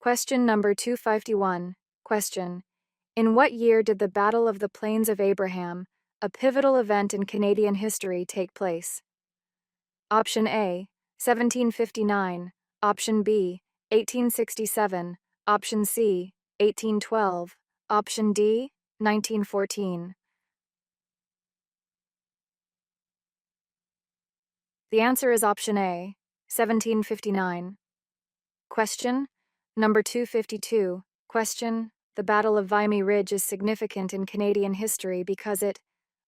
Question number 251. Question. In what year did the Battle of the Plains of Abraham, a pivotal event in Canadian history, take place? Option A, 1759. Option B, 1867. Option C, 1812. Option D, 1914. The answer is option A, 1759. Question number 252. Question. The Battle of Vimy Ridge is significant in Canadian history because it,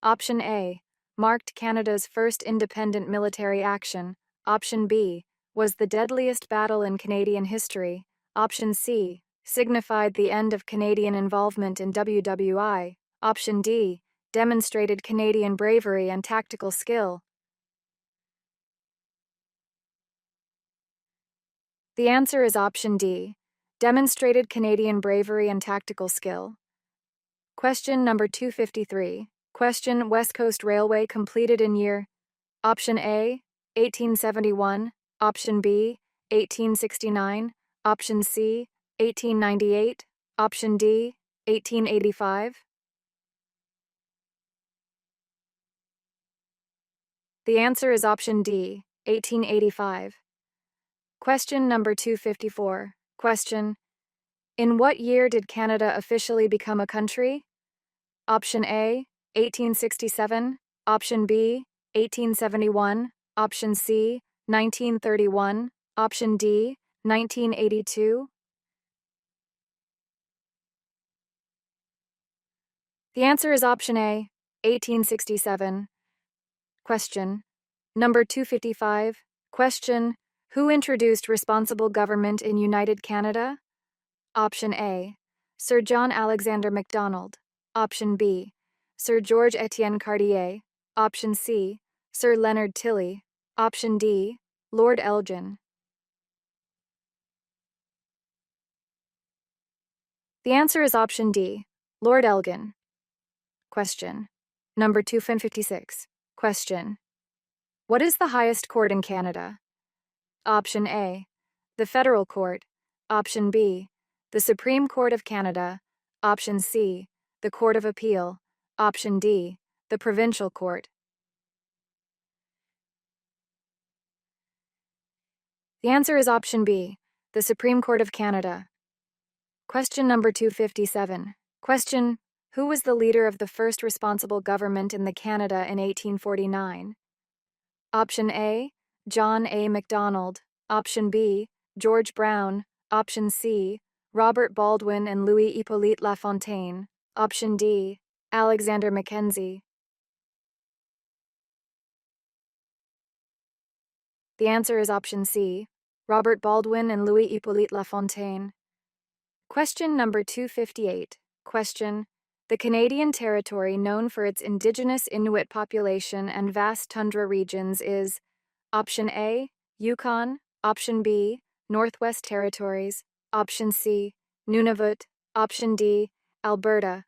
option A, marked Canada's first independent military action. Option B, was the deadliest battle in Canadian history. Option C, signified the end of Canadian involvement in WWI. Option D, demonstrated Canadian bravery and tactical skill. The answer is option D, demonstrated Canadian bravery and tactical skill. Question number 253. Question. West Coast Railway completed in year. Option A, 1871. Option B, 1869. Option C, 1898. Option D, 1885. The answer is option D, 1885. Question number 254. Question. In what year did Canada officially become a country? Option A, 1867. Option B, 1871. Option C, 1931. Option D, 1982. The answer is option A, 1867. Question. Number 255. Question. Who introduced responsible government in United Canada? Option A, Sir John Alexander Macdonald. Option B, Sir George Etienne Cartier. Option C, Sir Leonard Tilley. Option D, Lord Elgin. The answer is option D, Lord Elgin. Question. Number 256. Question. What is the highest court in Canada? Option A, the Federal Court. Option B, the Supreme Court of Canada. Option C, the Court of Appeal. Option D, the Provincial Court. The answer is option B, the Supreme Court of Canada. Question number 257. Question. Who was the leader of the first responsible government in the Canada in 1849? Option A, John A. Macdonald. Option B, George Brown. Option C, Robert Baldwin and Louis Hippolyte Lafontaine. Option D, Alexander Mackenzie. The answer is option C, Robert Baldwin and Louis Hippolyte Lafontaine. Question number 258. Question. The Canadian territory known for its Indigenous Inuit population and vast tundra regions is option A, Yukon. Option B, Northwest Territories. Option C, Nunavut. Option D, Alberta.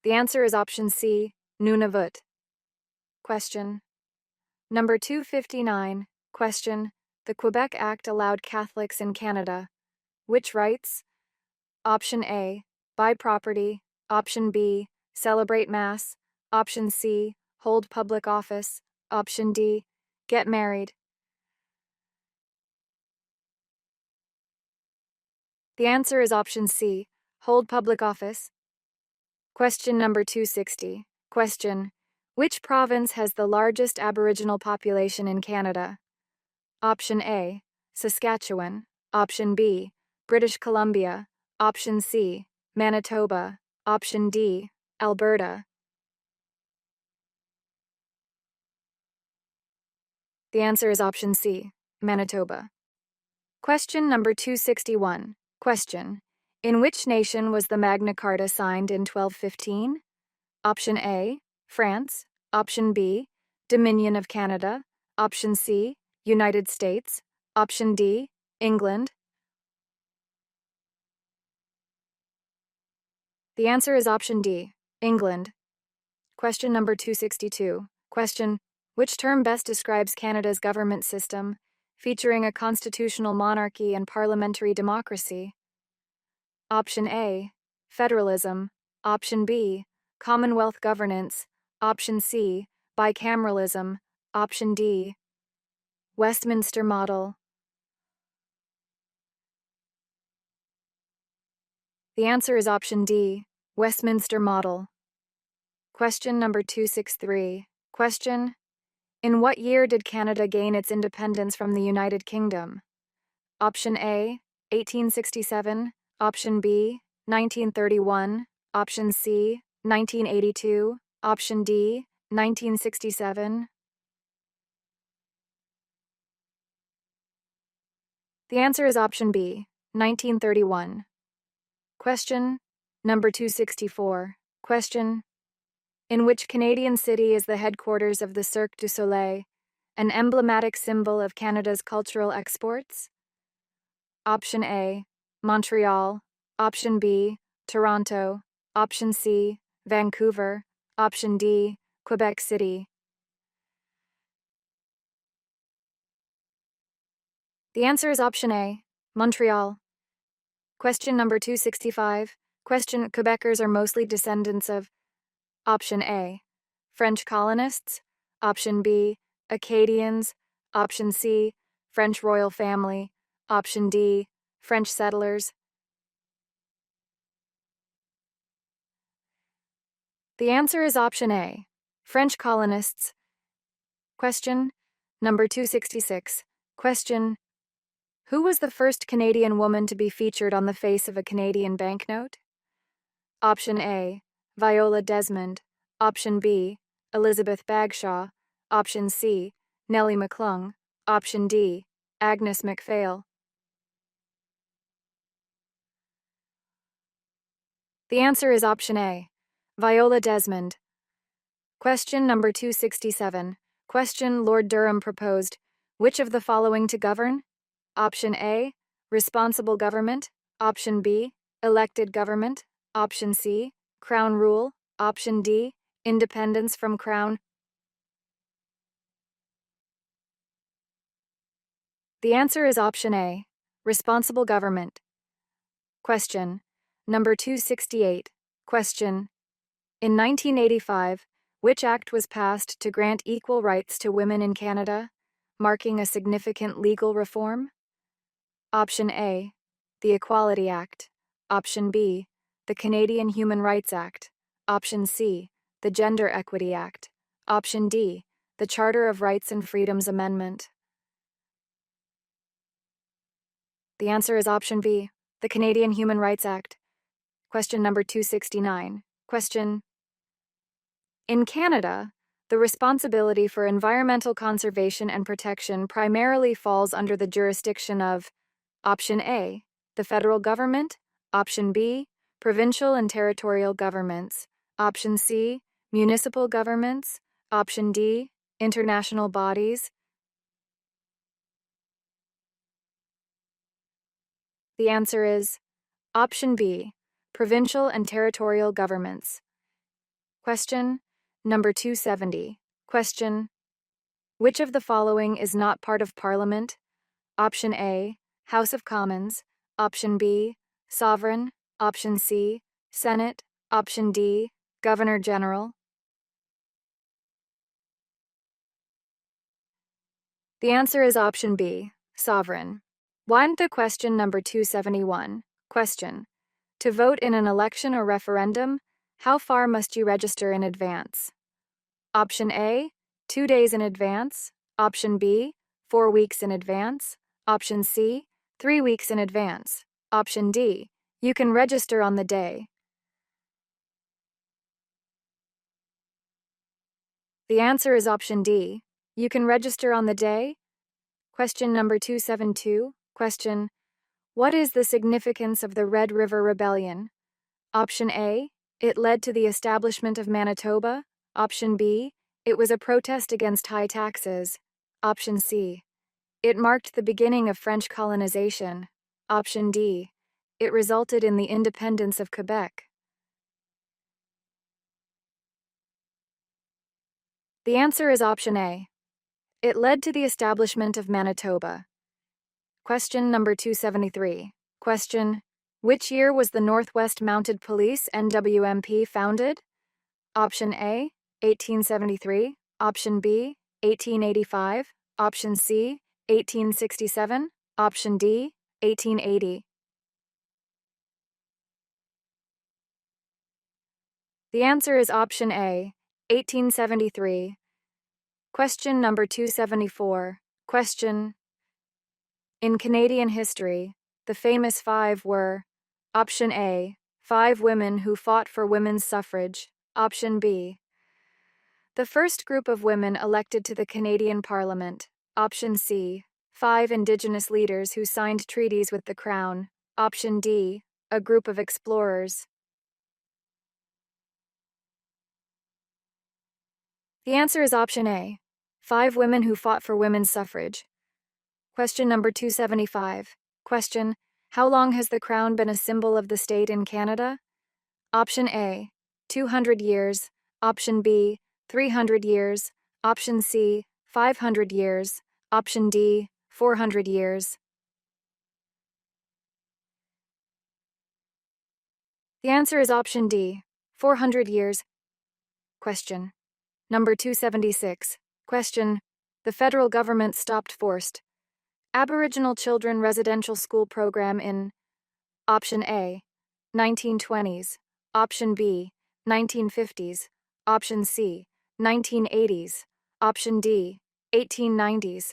The answer is option C, Nunavut. Question. Number 259. Question. The Quebec Act allowed Catholics in Canada which rights? Option A, buy property. Option B, celebrate Mass. Option C, hold public office. Option D, get married. The answer is option C, hold public office. Question number 260. Question. Which province has the largest Aboriginal population in Canada? Option A, Saskatchewan. Option B, British Columbia. Option C, Manitoba. Option D, Alberta. The answer is option C, Manitoba. Question number 261. Question. In which nation was the Magna Carta signed in 1215? Option A, France. Option B, Dominion of Canada. Option C, United States. Option D, England. The answer is option D, England. Question number 262. Question. Which term best describes Canada's government system? featuring a constitutional monarchy and parliamentary democracy. Option A, federalism. Option B, Commonwealth governance. Option C, bicameralism. Option D, Westminster model. The answer is option D, Westminster model. Question number 263. Question: in what year did Canada gain its independence from the United Kingdom? Option A, 1867. Option B, 1931. Option C, 1982. Option D, 1967. The answer is option B, 1931. Question number 264. Question: in which Canadian city is the headquarters of the Cirque du Soleil, an emblematic symbol of Canada's cultural exports? Option A, Montreal. Option B, Toronto. Option C, Vancouver. Option D, Quebec City. The answer is option A, Montreal. Question number 265. Question: Quebecers are mostly descendants of option A, French colonists. Option B, Acadians. Option C, French royal family. Option D, French settlers. The answer is option A, French colonists. Question number 266. Question: who was the first Canadian woman to be featured on the face of a Canadian banknote? Option A, Viola Desmond. Option B, Elizabeth Bagshaw. Option C, Nellie McClung. Option D, Agnes MacPhail. The answer is option A, Viola Desmond. Question number 267. Question: Lord Durham proposed which of the following to govern? Option A, responsible government. Option B, elected government. Option C, Crown rule. Option D, independence from Crown. The answer is option A, responsible government. Question number 268. Question: in 1985, which act was passed to grant equal rights to women in Canada, marking a significant legal reform? Option A, the Equality Act. Option B, the Canadian Human Rights Act. Option C, the Gender Equity Act. Option D, the Charter of Rights and Freedoms Amendment. The answer is option B, the Canadian Human Rights Act. Question number 269. Question: in Canada, the responsibility for environmental conservation and protection primarily falls under the jurisdiction of option A, the federal government. Option B, provincial and territorial governments. Option C, municipal governments. Option D, international bodies. The answer is option B, provincial and territorial governments. Question number 270. Question: which of the following is not part of Parliament? Option A, House of Commons. Option B, Sovereign. Option C, Senate. Option D, Governor General. The answer is option B, Sovereign. Wind to question number 271. Question: to vote in an election or referendum, how far must you register in advance? Option A, 2 days in advance. Option B, 4 weeks in advance. Option C, 3 weeks in advance. Option D, you can register on the day. The answer is option D, you can register on the day. Question number 272. Question: what is the significance of the Red River Rebellion? Option A, it led to the establishment of Manitoba. Option B, it was a protest against high taxes. Option C, it marked the beginning of French colonization. Option D, it resulted in the independence of Quebec. The answer is option A. It led to the establishment of Manitoba. Question number 273. Question: which year was the Northwest Mounted Police NWMP founded? Option A, 1873. Option B, 1885. Option C, 1867. Option D, 1880. The answer is option A, 1873. Question number 274. Question: in Canadian history, the famous five were: Option A, 5 women who fought for women's suffrage. Option B, the first group of women elected to the Canadian Parliament. Option C, 5 Indigenous leaders who signed treaties with the Crown. Option D, a group of explorers. The answer is option A, 5 women who fought for women's suffrage. Question number 275. Question: how long has the crown been a symbol of the state in Canada? Option A, 200 years. Option B, 300 years. Option C, 500 years. Option D, 400 years. The answer is option D, 400 years. Question number 276. Question: the federal government stopped forced Aboriginal children residential school program in Option A, 1920s. Option B, 1950s. Option C, 1980s. Option D, 1890s.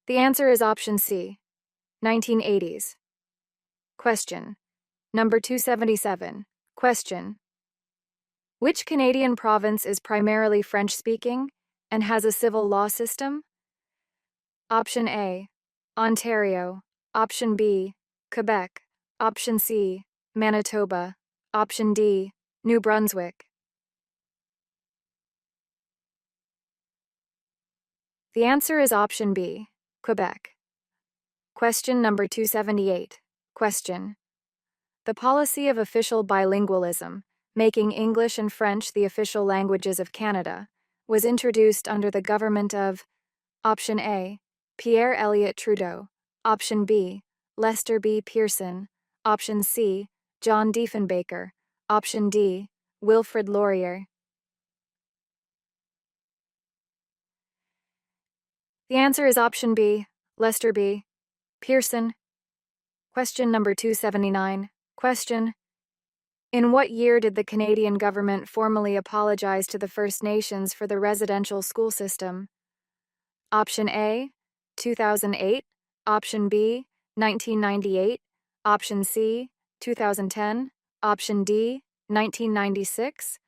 The answer is option C, 1980s. Question number 277. Question: which Canadian province is primarily French-speaking and has a civil law system? Option A, Ontario. Option B, Quebec. Option C, Manitoba. Option D, New Brunswick. The answer is option B, Quebec. Question number 278. Question: the policy of official bilingualism, making English and French the official languages of Canada, was introduced under the government of Option A, Pierre Elliott Trudeau. Option B, Lester B. Pearson. Option C, John Diefenbaker. Option D, Wilfrid Laurier. The answer is option B, Lester B. Pearson. Question number 279. Question: in what year did the Canadian government formally apologize to the First Nations for the residential school system? Option A, 2008. Option B, 1998. Option C, 2010. Option D, 1996.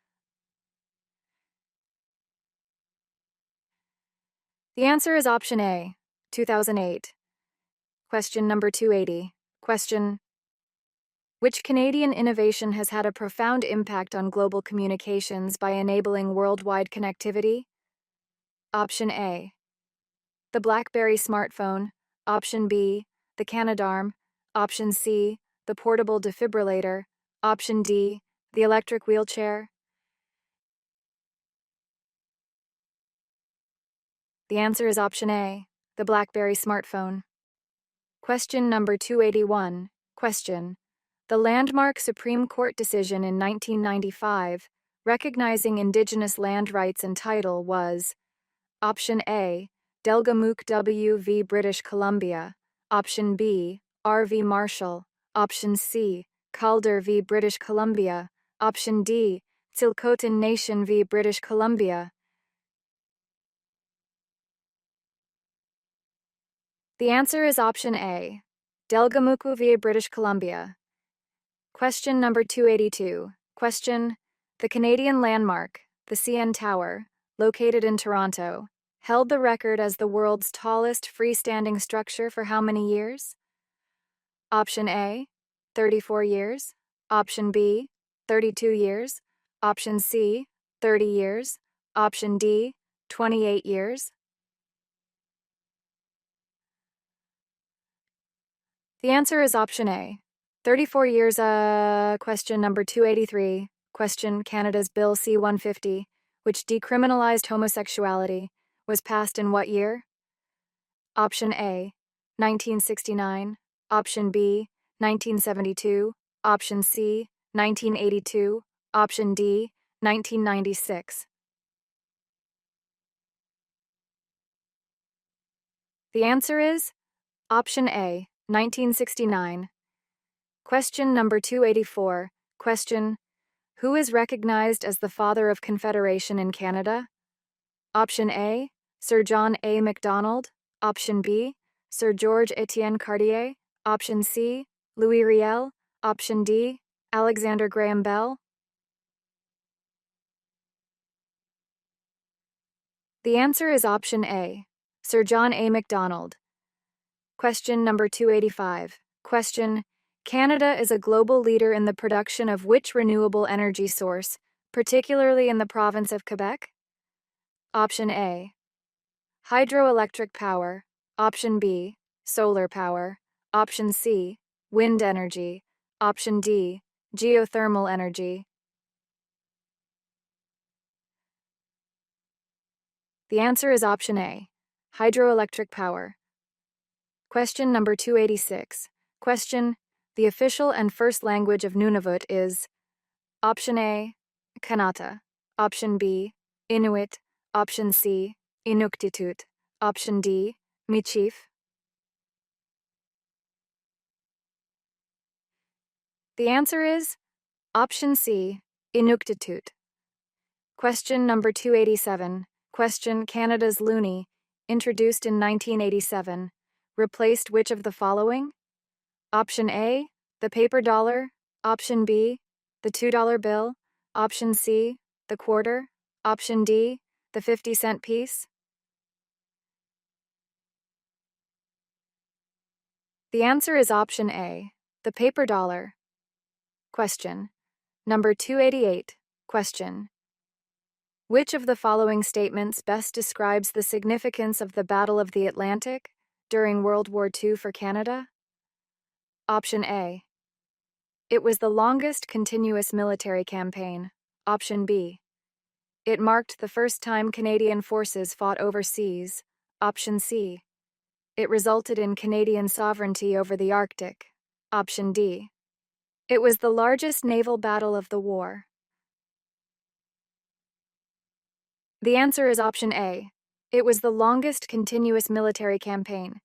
The answer is option A, 2008. Question number 280. Question: which Canadian innovation has had a profound impact on global communications by enabling worldwide connectivity? Option A, the BlackBerry smartphone. Option B, the Canadarm. Option C, the portable defibrillator. Option D, the electric wheelchair. The answer is option A, the BlackBerry smartphone. Question number 281. Question: the landmark Supreme Court decision in 1995 recognizing Indigenous land rights and title was Option A, Delgamuukw v. British Columbia. Option B, R. v. Marshall. Option C, Calder v. British Columbia. Option D, Tsilhqot'in Nation v. British Columbia. The answer is option A, Delgamuukw v. British Columbia. Question number 282. Question: the Canadian landmark, the CN Tower, located in Toronto, held the record as the world's tallest freestanding structure for how many years? Option A, 34 years. Option B, 32 years. Option C, 30 years. Option D, 28 years. The answer is option A, 34 years. Question number 283. Question: Canada's Bill C-150, which decriminalized homosexuality, was passed in what year? Option A, 1969. Option B, 1972. Option C, 1982. Option D, 1996. The answer is option A, 1969. Question number 284. Question: who is recognized as the father of Confederation in Canada? Option A, Sir John A. Macdonald. Option B, Sir George Etienne Cartier. Option C, Louis Riel. Option D, Alexander Graham Bell. The answer is option A, Sir John A. Macdonald. Question number 285. Question: Canada is a global leader in the production of which renewable energy source, particularly in the province of Quebec? Option A, hydroelectric power. Option B, solar power. Option C, wind energy. Option D, geothermal energy. The answer is option A, hydroelectric power. Question number 286. Question: the official and first language of Nunavut is option A, Kanata. Option B, Inuit. Option C, Inuktitut. Option D, Michif. The answer is option C, Inuktitut. Question number 287. Question: Canada's loonie, introduced in 1987, replaced which of the following? Option A, the paper dollar. Option B, the $2 bill. Option C, the quarter. Option D, the 50-cent piece. The answer is option A, the paper dollar. Question number 288. Question: which of the following statements best describes the significance of the Battle of the Atlantic during World War II for Canada? Option A, it was the longest continuous military campaign. Option B, it marked the first time Canadian forces fought overseas. Option C, it resulted in Canadian sovereignty over the Arctic. Option D, it was the largest naval battle of the war. The answer is option A, it was the longest continuous military campaign.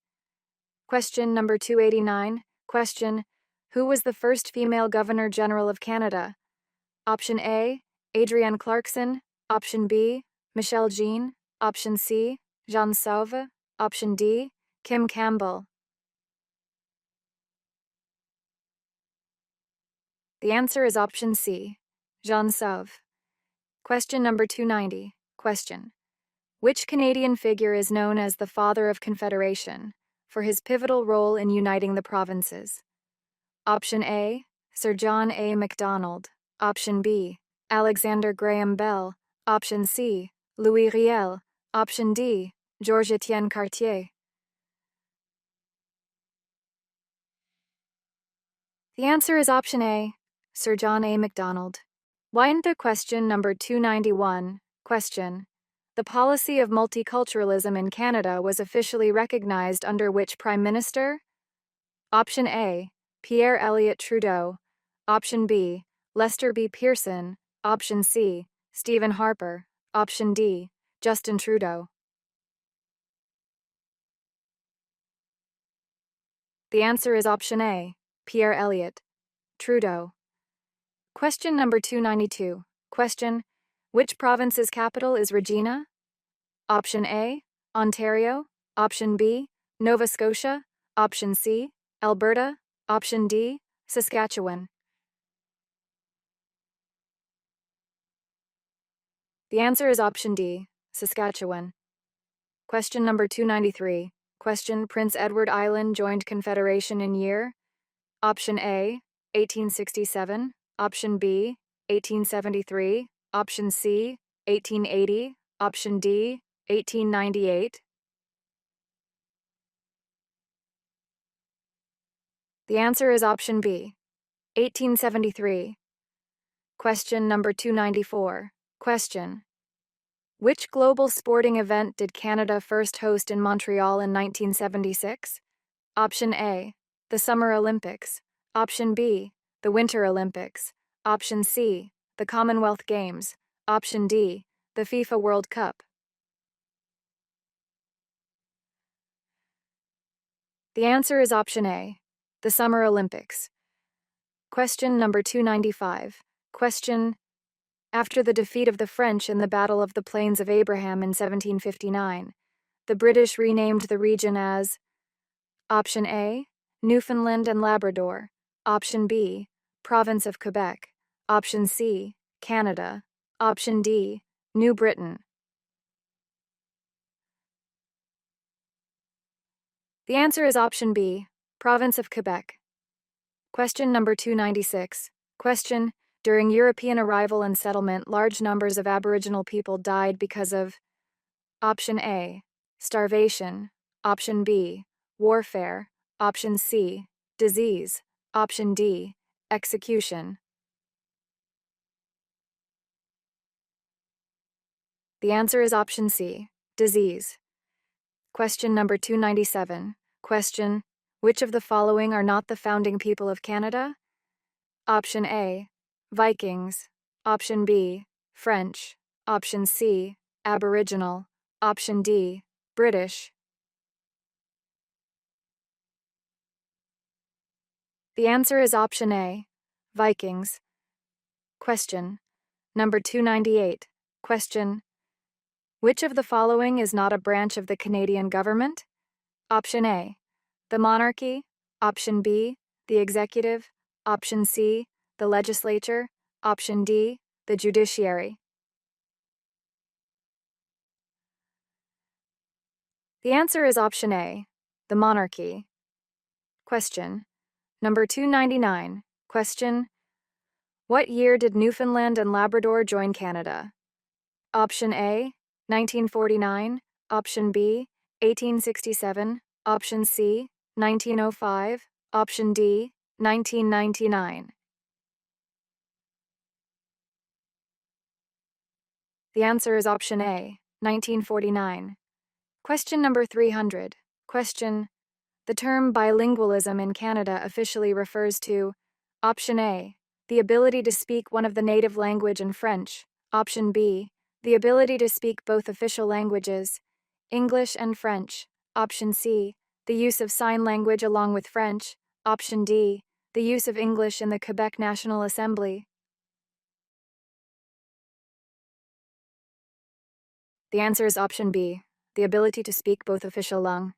Question number 289. Question: who was the first female Governor-General of Canada? Option A, Adrienne Clarkson. Option B, Michelle Jean. Option C, Jean Sauve. Option D, Kim Campbell. The answer is option C, Jean Sauve. Question number 290. Question: which Canadian figure is known as the Father of Confederation for his pivotal role in uniting the provinces? Option A, Sir John A. Macdonald. Option B, Alexander Graham Bell. Option C, Louis Riel. Option D, Georges Etienne Cartier. The answer is option A, Sir John A. Macdonald. Wind question number 291. Question: the policy of multiculturalism in Canada was officially recognized under which Prime Minister? Option A, Pierre Elliott Trudeau. Option B, Lester B. Pearson. Option C, Stephen Harper. Option D, Justin Trudeau. The answer is option A, Pierre Elliott Trudeau. Question number 292. Question: which province's capital is Regina? Option A, Ontario. Option B, Nova Scotia. Option C, Alberta. Option D, Saskatchewan. The answer is option D, Saskatchewan. Question number 293. Question: Prince Edward Island joined Confederation in year? Option A, 1867. Option B, 1873. Option C, 1880. Option D, 1898. The answer is option B, 1873. Question number 294. Question: Which global sporting event did Canada first host in Montreal in 1976? Option A, the Summer Olympics. Option B, the Winter Olympics. Option C, the Commonwealth Games. Option D, the FIFA World Cup. The answer is option A, the Summer Olympics. Question number 295. Question: after the defeat of the French in the Battle of the Plains of Abraham in 1759, the British renamed the region as option A, Newfoundland and Labrador. Option B, Province of Quebec. Option C, Canada. Option D, New Britain. The answer is option B, Province of Quebec. Question number 296. Question: during European arrival and settlement, large numbers of Aboriginal people died because of option A, starvation. Option B, warfare. Option C, disease. Option D, execution. The answer is option C, disease. Question number 297. Question: which of the following are not the founding people of Canada? Option A, Vikings. Option B, French. Option C, Aboriginal. Option D, British. The answer is option A, Vikings. Question number 298. Question: which of the following is not a branch of the Canadian government? Option A, the monarchy. Option B, the executive. Option C, the legislature. Option D, the judiciary. The answer is option A, the monarchy. Question number 299. Question: what year did Newfoundland and Labrador join Canada? Option A, 1949. Option B, 1867. Option C, 1905. Option D, 1999. The answer is option A, 1949. Question number 300. Question: the term bilingualism in Canada officially refers to option A, the ability to speak one of the native language and French. Option B, the ability to speak both official languages, English and French. Option C, the use of sign language along with French. Option D, the use of English in the Quebec National Assembly. The answer is option B, the ability to speak both official languages.